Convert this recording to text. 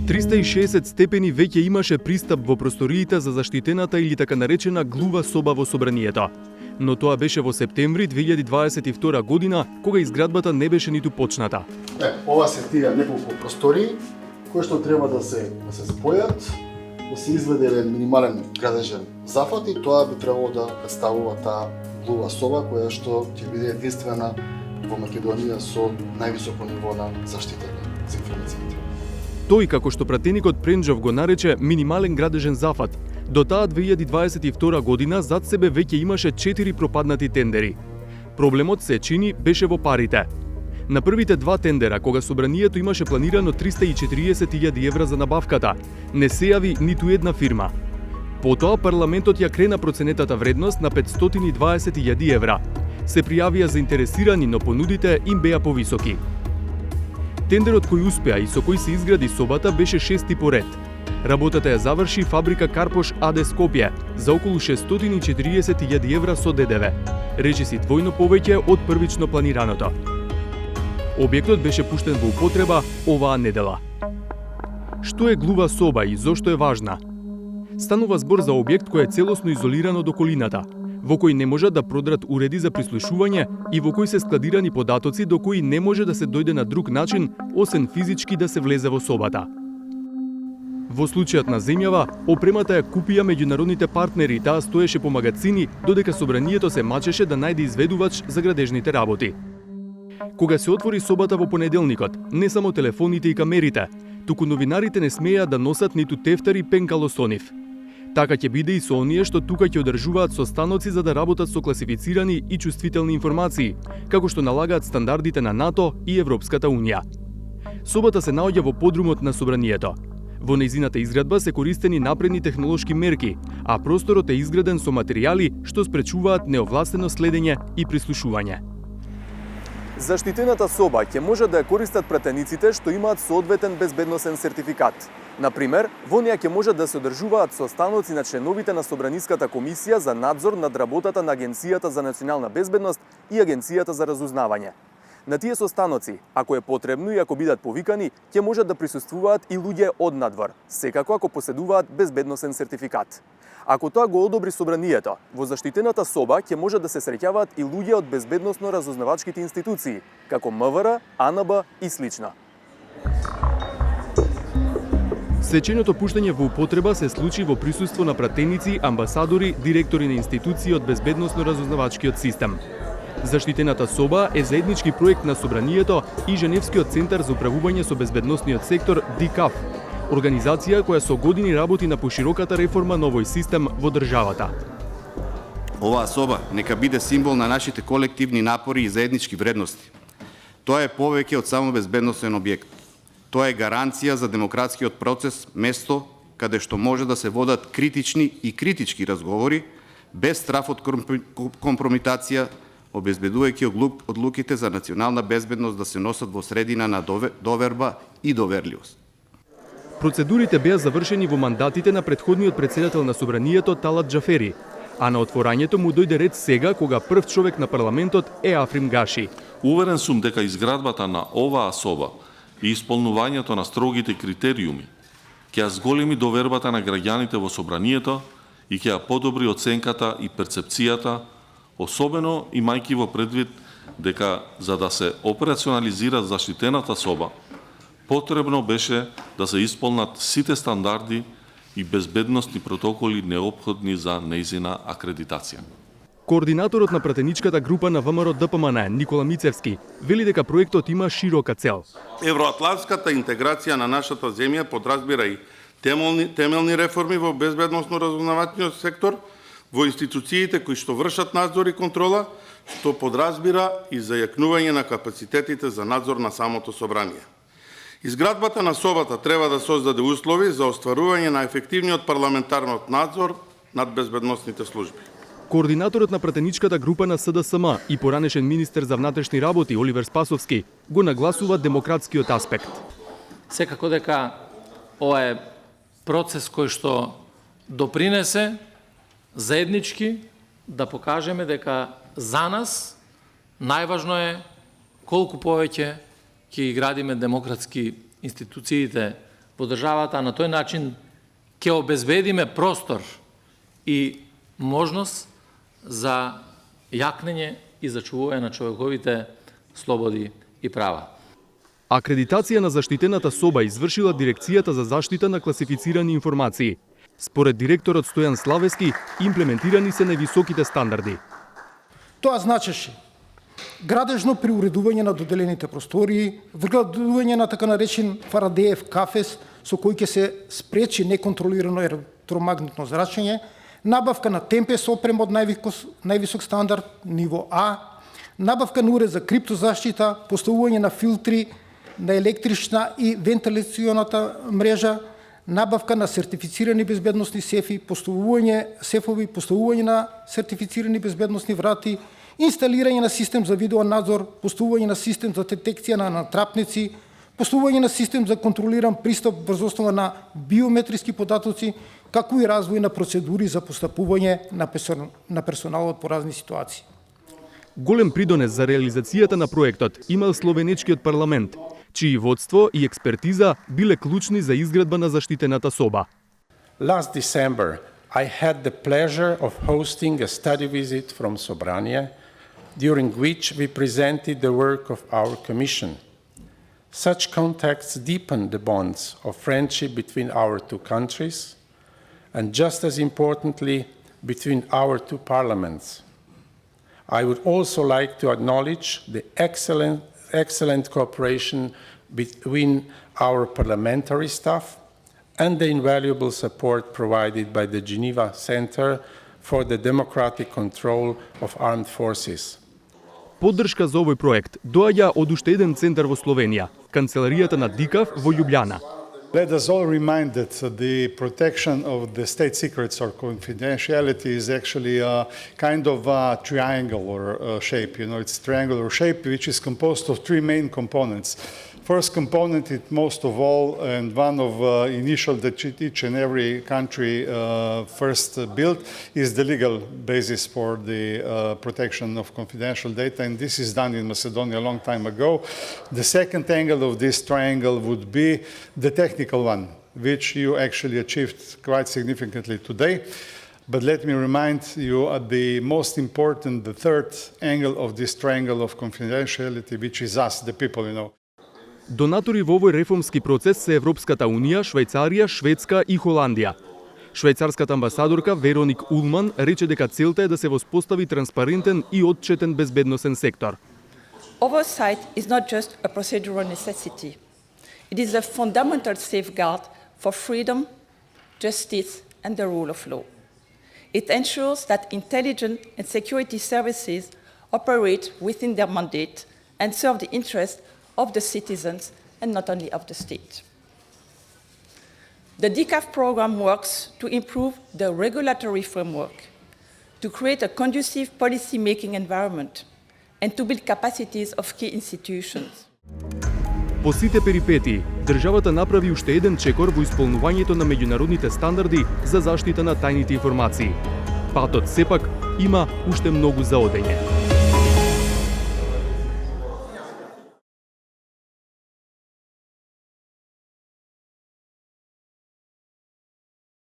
360 степени веќе имаше пристап во просториите за заштитената или така наречена глува соба во собранието. Но тоа беше во септември 2022 година, кога изградбата не беше ниту почната. Ова се тие неколку простории кои што треба да се спојат, да се изведе еден минимален градежен зафат и тоа би требало да представува таа глува соба која што ќе биде единствена во Македонија со највисоко ниво на заштита за информациите. Тој, како што пратеникот Пренџов го нарече минимален градежен зафат, до таа 2022 година зад себе веќе имаше 4 пропаднати тендери. Проблемот се чини беше во парите. На првите 2 тендера, кога собранието имаше планирано 340.000 евра за набавката, не се јави ниту една фирма. Потоа парламентот ја крена проценетата вредност на 520.000 евра. Се пријавија заинтересирани, но понудите им беа повисоки. Тендерот кој успеа и со кој се изгради собата беше 6ти по ред. Работата ја заврши фабрика Карпош АД Скопје за околу 640.000 евра со ДДВ, речиси двојно повеќе од првично планираното. Објектот беше пуштен во употреба оваа недела. Што е глува соба и зошто е важна? Станува збор за објект кој е целосно изолиран од околината, во кој не можат да продрат уреди за прислушување и во кој се складирани податоци до кои не може да се дојде на друг начин, освен физички да се влезе во собата. Во случајот на земјава, опремата ја купија меѓународните партнери и таа стоеше по магацини, додека собранието се мачеше да најде изведувач за градежните работи. Кога се отвори собата во понеделникот, не само телефоните и камерите, туку новинарите не смееа да носат ниту тефтер и пенкало со нив. Така ќе биде и со оние што тука ќе одржуваат состаноци за да работат со класифицирани и чувствителни информации, како што налагаат стандардите на НАТО и Европската Унија. Собата се наоѓа во подрумот на собранието. Во нејзината изградба се користени напредни технолошки мерки, а просторот е изграден со материјали што спречуваат неовластено следење и прислушување. Заштитената соба ќе може да ја користат пратениците што имаат соодветен безбедносен сертификат. Например, во неја ќе може да се одржуваат состаноци на членовите на Собраниската комисија за надзор над работата на Агенцијата за национална безбедност и Агенцијата за разузнавање. На тие состаноци, ако е потребно и ако бидат повикани, ќе можат да присуствуваат и луѓе од надвор, секако ако поседуваат безбедносен сертификат. Ако тоа го одобри собранието, во заштитената соба ќе може да се среќаваат и луѓе од безбедносно-разузнавачките институции, како МВР, АНБ и слично. Сеченото пуштање во употреба се случи во присуство на пратеници, амбасадори, директори на институции од безбедносно-разузнавачкиот систем. Заштитената соба е заеднички проект на собранието и Женевскиот центар за управување со безбедносниот сектор ДИКАФ, организација која со години работи на пошироката реформа на овој систем во државата. Оваа соба нека биде символ на нашите колективни напори и заеднички вредности. Тоа е повеќе од само безбедносен објект. Тоа е гаранција за демократскиот процес, место каде што може да се водат критични и критички разговори без страф од компромитација, обезбедувајќи одлуките за национална безбедност да се носат во средина на доверба и доверливост. Процедурите беа завршени во мандатите на претходниот председател на собранието Талат Џафери, а на отворањето му дојде ред сега кога прв човек на парламентот е Африм Гаши. Уверен сум дека изградбата на оваа соба и исполнувањето на строгите критериуми ќе ја зголеми довербата на граѓаните во собранието и ќе ја подобри оценката и перцепцијата, особено имајќи во предвид дека за да се операционализира заштитената соба, потребно беше да се исполнат сите стандарди и безбедносни протоколи неопходни за нејзина акредитација. Координаторот на пратеничката група на ВМРО ДПМН, Никола Мицевски, вели дека проектот има широка цел. Евроатлантската интеграција на нашата земја подразбира и темелни реформи во безбедносно-разузнавачниот сектор, во институциите кои што вршат надзор и контрола, што подразбира и зајакнување на капацитетите за надзор на самото собрание. Изградбата на собата треба да создаде услови за остварување на ефективниот парламентарниот надзор над безбедносните служби. Координаторот на пратеничката група на СДСМ и поранешен министер за внатрешни работи Оливер Спасовски го нагласува демократскиот аспект. Секако дека ова е процес кој што допринесе заеднички да покажеме дека за нас најважно е колку повеќе ќе ги градиме демократски институциите во државата, на тој начин ќе обезбедиме простор и можност за јакнење и зачувување на човековите слободи и права. Акредитација на заштитената соба извршила Дирекцијата за заштита на класифицирани информации. Според директорот Стојан Славески, имплементирани се највисоките стандарди. Тоа значеше градежно приуредување на доделените простории, вградување на така наречен Фарадеев кафес, со кој ќе се спречи неконтролирано електромагнетно зрачење, набавка на темпес опрема од највисок стандард, ниво А, набавка на уред за криптозаштита, поставување на филтри на електрична и вентилационата мрежа, набавка на сертифицирани безбедносни сефови, поставување на сертифицирани безбедносни врати, инсталирање на систем за видеонадзор, поставување на систем за детекција на натрапници, поставување на систем за контролиран пристап врз основа на биометриски податоци, како и развој на процедури за постапување на персоналот по разни ситуации. Голем придонес за реализацијата на проектот имал словенечкиот парламент, чии водство и експертиза биле клучни за изградба на заштитената соба. Last December, I had the pleasure of hosting a study visit from Sobranje, during which we presented the work of our commission. Such contacts deepen the bonds of friendship between our two countries, and just as importantly, between our two parliaments. I would also like to acknowledge the excellent cooperation between our parliamentary staff and the invaluable support provided by the Geneva Center for the Democratic Control of Armed Forces. Поддршка за овој проект доаѓа од уште еден центар во Словенија, канцеларијата на ДИКАВ во Љубљана. Let us all remind that the protection of the state secrets or confidentiality is actually a kind of a triangle or shape. You know, it's triangular shape which is composed of three main components. First component, it most of all, and one of initial that each and every country first built, is the legal basis for the protection of confidential data, and this is done in Macedonia a long time ago. The second angle of this triangle would be the technical one, which you actually achieved quite significantly today. But let me remind you the most important, the third angle of this triangle of confidentiality, which is us, the people, you know. Донатори во овој реформски процес се Европската Унија, Швајцарија, Шведска и Холандија. Швајцарската амбасадорка Вероник Улман рече дека целта е да се воспостави транспарентен и отчетен безбедносен сектор. Oversight is not just a procedural necessity. It is a fundamental safeguard for freedom, justice and the rule of law. It ensures that intelligence and security services operate within their mandate and serve the interests of the citizens and not only of the state. The DCAF program works to improve the regulatory framework, to create a conducive policy-making environment, and to build capacities of key institutions. По сите перипетии, државата направи уште еден чекор во исполнувањето на меѓународните стандарди за заштита на тајните информации. Патот сепак има уште многу за одење.